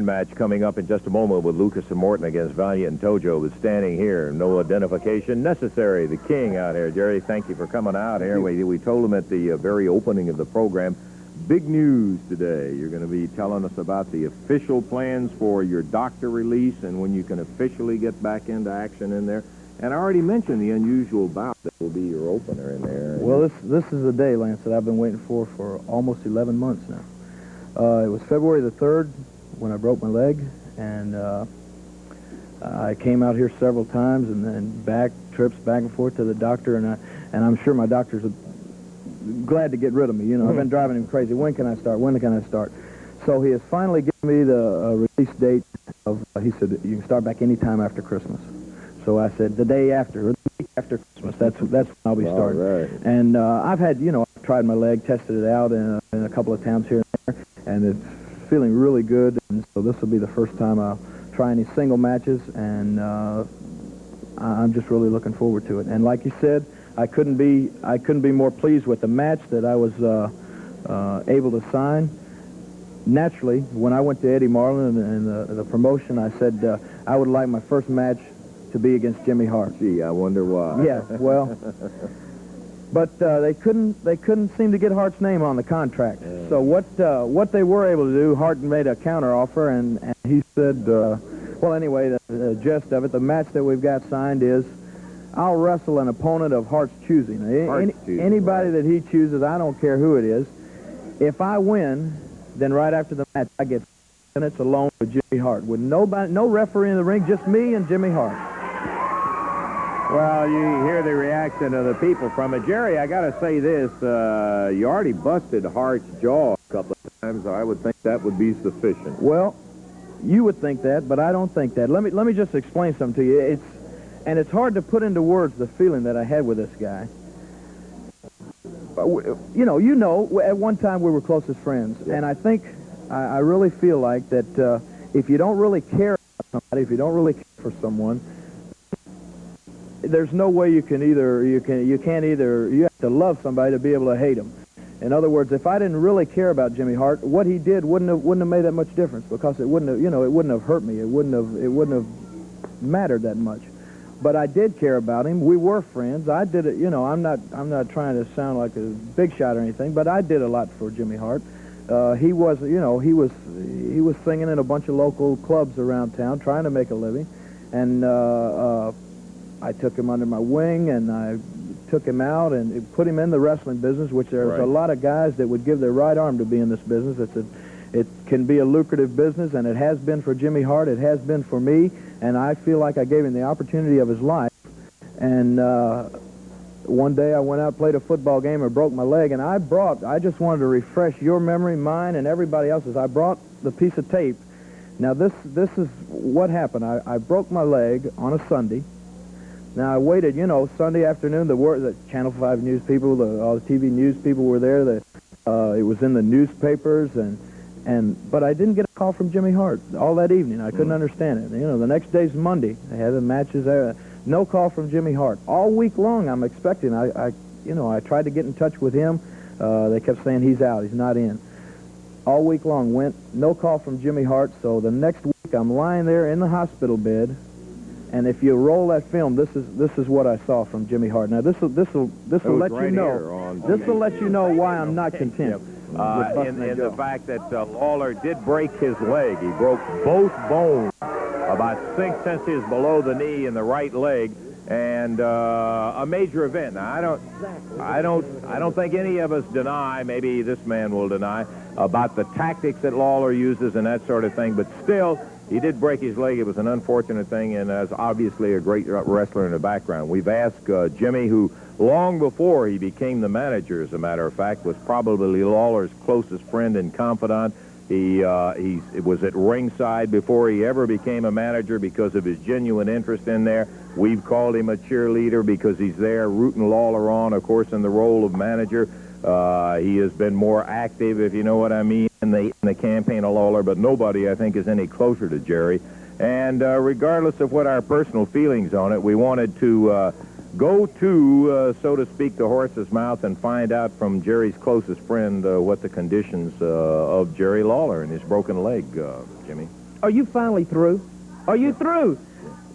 match coming up in just a moment with Lucas and Morton against Valiant and Tojo, was standing here. No identification necessary. The king out here. Jerry, thank you for coming out here. We told him at the very opening of the program, big news today. You're going to be telling us about the official plans for your doctor release and when you can officially get back into action in there. And I already mentioned the unusual bout that will be your opener in there. Well, this is the day, Lance, that I've been waiting for almost 11 months now. It was February the 3rd when I broke my leg, and I came out here several times and then trips back and forth to the doctor, and I'm sure my doctor's glad to get rid of me. You know, I've been driving him crazy. When can I start? When can I start? So he has finally given me the release date of, he said, you can start back any time after Christmas. So I said, the day after, or the week after Christmas, that's when I'll be starting. Right. And I've had, I've tried my leg, tested it out in a couple of towns here and there, and it's feeling really good. And so this will be the first time I'll try any single matches, and I'm just really looking forward to it. And like you said, I couldn't be more pleased with the match that I was able to sign. Naturally, when I went to Eddie Marlin and the promotion, I said I would like my first match to be against Jimmy Hart. Gee, I wonder why. Yeah, well, but they couldn't seem to get Hart's name on the contract. Yeah. So what they were able to do, Hart made a counteroffer, and he said, well, anyway, the gist of it, the match that we've got signed is, I'll wrestle an opponent of Hart's choosing. Anybody that he chooses, I don't care who it is. If I win, then right after the match, I get minutes alone with Jimmy Hart, with nobody, no referee in the ring, just me and Jimmy Hart. Well, you hear the reaction of the people from it. Jerry, I got to say this. You already busted Hart's jaw a couple of times. I would think that would be sufficient. Well, you would think that, but I don't think that. Let me just explain something to you. It's hard to put into words the feeling that I had with this guy. At one time we were close as friends, yeah. And I think I really feel like that if you don't really care about somebody, if you don't really care for someone, there's no way you have to love somebody to be able to hate them. In other words, if I didn't really care about Jimmy Hart, what he did wouldn't have made that much difference, because it wouldn't have hurt me. It wouldn't have mattered that much. But I did care about him. We were friends. I did it. I'm not trying to sound like a big shot or anything, but I did a lot for Jimmy Hart. He was singing in a bunch of local clubs around town, trying to make a living, and I took him under my wing, and I took him out and put him in the wrestling business, which there's a lot of guys that would give their right arm to be in this business. It can be a lucrative business, and it has been for Jimmy Hart. It has been for me, and I feel like I gave him the opportunity of his life. And one day I went out, played a football game, and broke my leg, and I just wanted to refresh your memory, mine, and everybody else's. I brought the piece of tape. Now, this is what happened. I broke my leg on a Sunday. Now, I waited, Sunday afternoon, the Channel 5 news people, all the TV news people were there. It was in the newspapers, but I didn't get a call from Jimmy Hart all that evening. I couldn't understand it. The next day's Monday. They had the matches there. No call from Jimmy Hart. All week long, I'm expecting. I tried to get in touch with him. They kept saying he's out, he's not in. All week long no call from Jimmy Hart. So the next week, I'm lying there in the hospital bed. And if you roll that film, this is what I saw from Jimmy Hart. Now this will let you know. This will let you know why I'm not content. In the fact that Lawler did break his leg. He broke both bones, about 6 inches below the knee in the right leg, and a major event. Now I don't think any of us deny. Maybe this man will deny about the tactics that Lawler uses and that sort of thing. But still, he did break his leg. It was an unfortunate thing, and as obviously a great wrestler in the background. We've asked Jimmy, who long before he became the manager, as a matter of fact, was probably Lawler's closest friend and confidant. He was at ringside before he ever became a manager because of his genuine interest in there. We've called him a cheerleader because he's there rooting Lawler on, of course, in the role of manager. He has been more active, if you know what I mean, in the campaign of Lawler, but nobody, I think, is any closer to Jerry. And regardless of what our personal feelings on it, we wanted to go to, so to speak, the horse's mouth and find out from Jerry's closest friend what the conditions of Jerry Lawler and his broken leg, Jimmy. Are you finally through? Are you through?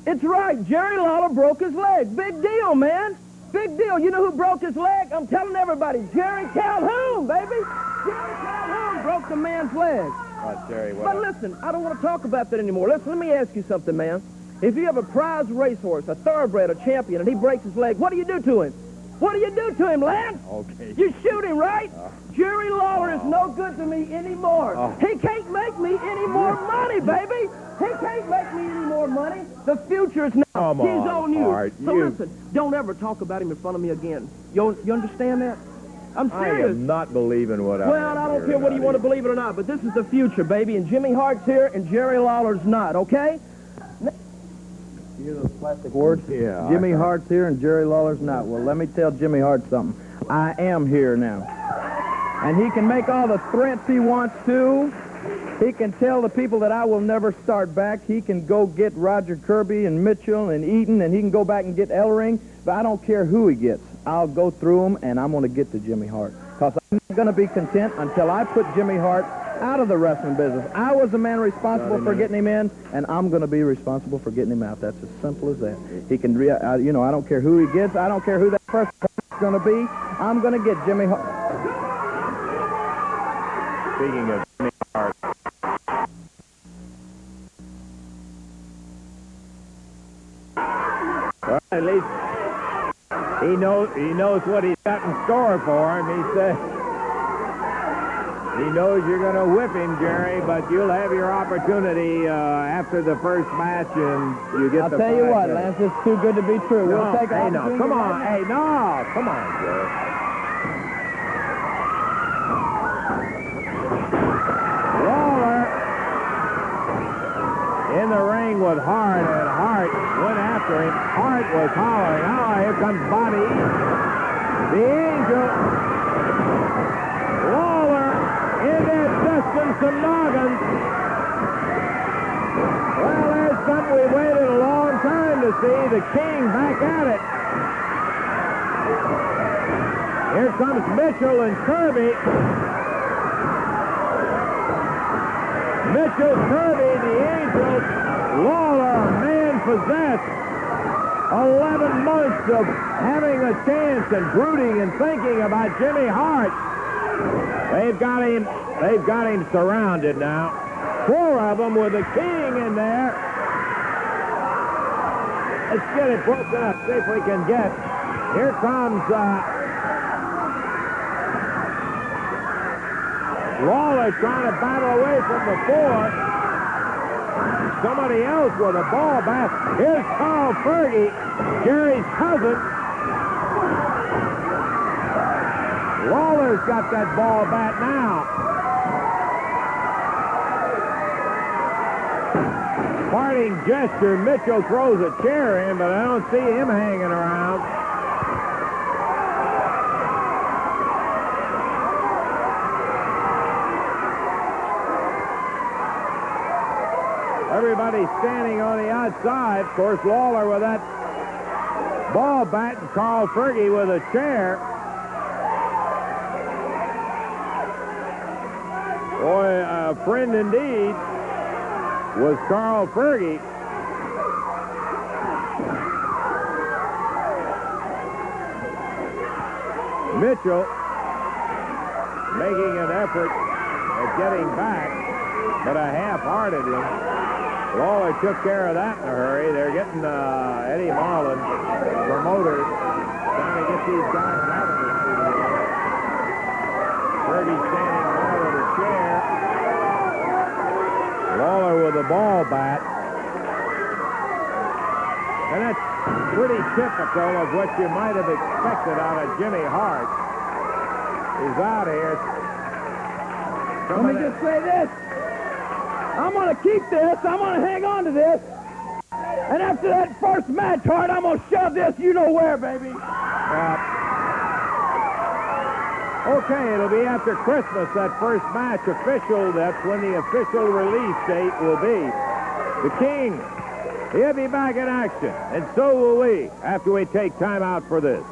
It's right. Jerry Lawler broke his leg. Big deal, man. Big deal. You know who broke his leg? I'm telling everybody. Jerry Calhoun, baby. Jerry Calhoun broke the man's leg. Jerry, But listen, I don't want to talk about that anymore. Listen, let me ask you something, man. If you have a prize racehorse, a thoroughbred, a champion, and he breaks his leg, what do you do to him? What do you do to him, Lance? Okay. You shoot him, right? Jerry Lawler is no good to me anymore. He can't make me any more money, baby. He can't make me any more money. The future is now. He's on you. Hart, So listen, don't ever talk about him in front of me again. You understand that? I'm serious. I am not believing what I Well, I don't care whether you want to believe it or not, but this is the future, baby, and Jimmy Hart's here and Jerry Lawler's not, okay? You hear those plastic words? Yeah. Jimmy Hart's here and Jerry Lawler's not. Well, let me tell Jimmy Hart something. I am here now. And he can make all the threats he wants to. He can tell the people that I will never start back. He can go get Roger Kirby and Mitchell and Eaton, and he can go back and get Ellering, but I don't care who he gets. I'll go through them, and I'm going to get to Jimmy Hart. Because I'm not going to be content until I put Jimmy Hart out of the wrestling business. I was the man responsible for getting him in, and I'm going to be responsible for getting him out. That's as simple as that. He can, you know, I don't care who he gets. I don't care who that person is going to be. I'm going to get Jimmy Hart. Speaking of Jimmy Hart. Well, at least he knows what he's got in store for him. He said he knows you're going to whip him, Jerry, but you'll have your opportunity after the first match, and you get I'll tell you what, Lance, it's too good to be true. We'll take hey, no, come on. Hey, no, come on, Jerry. In the ring with Hart, and Hart went after him. Hart was hollering. Oh, here comes Bobby. The Angel. Lawler in there dusting some noggins. Well, there's something we waited a long time to see. The King back at it. Here comes Mitchell and Kirby. Mitchell, Kirby, the Angels, Lawler, man possessed. 11 months of having a chance and brooding and thinking about Jimmy Hart. They've got him surrounded now. 4 of them with the King in there. Let's get it broken up, see if we can get. Here comes Lawler trying to battle away from the 4. Somebody else with a ball bat. Here's Carl Fergie, Jerry's cousin. Lawler's got that ball bat now. Parting gesture. Mitchell throws a chair in, but I don't see him hanging around. Everybody's standing on the outside. Of course, Lawler with that ball bat and Carl Fergie with a chair. Boy, a friend indeed was Carl Fergie. Mitchell making an effort at getting back, but a half-hearted one. Lawler took care of that in a hurry. They're getting Eddie Marlin, promoters, trying to get these guys out of this studio. Fergie standing there with a chair. Lawler with a ball bat. And that's pretty typical of what you might have expected out of Jimmy Hart. He's out here. Let me just say this. I'm going to keep this. I'm going to hang on to this. And after that first match, Hart, I'm going to shove this you know where, baby. Okay, it'll be after Christmas, that first match official. That's when the official release date will be. The King, he'll be back in action, and so will we after we take time out for this.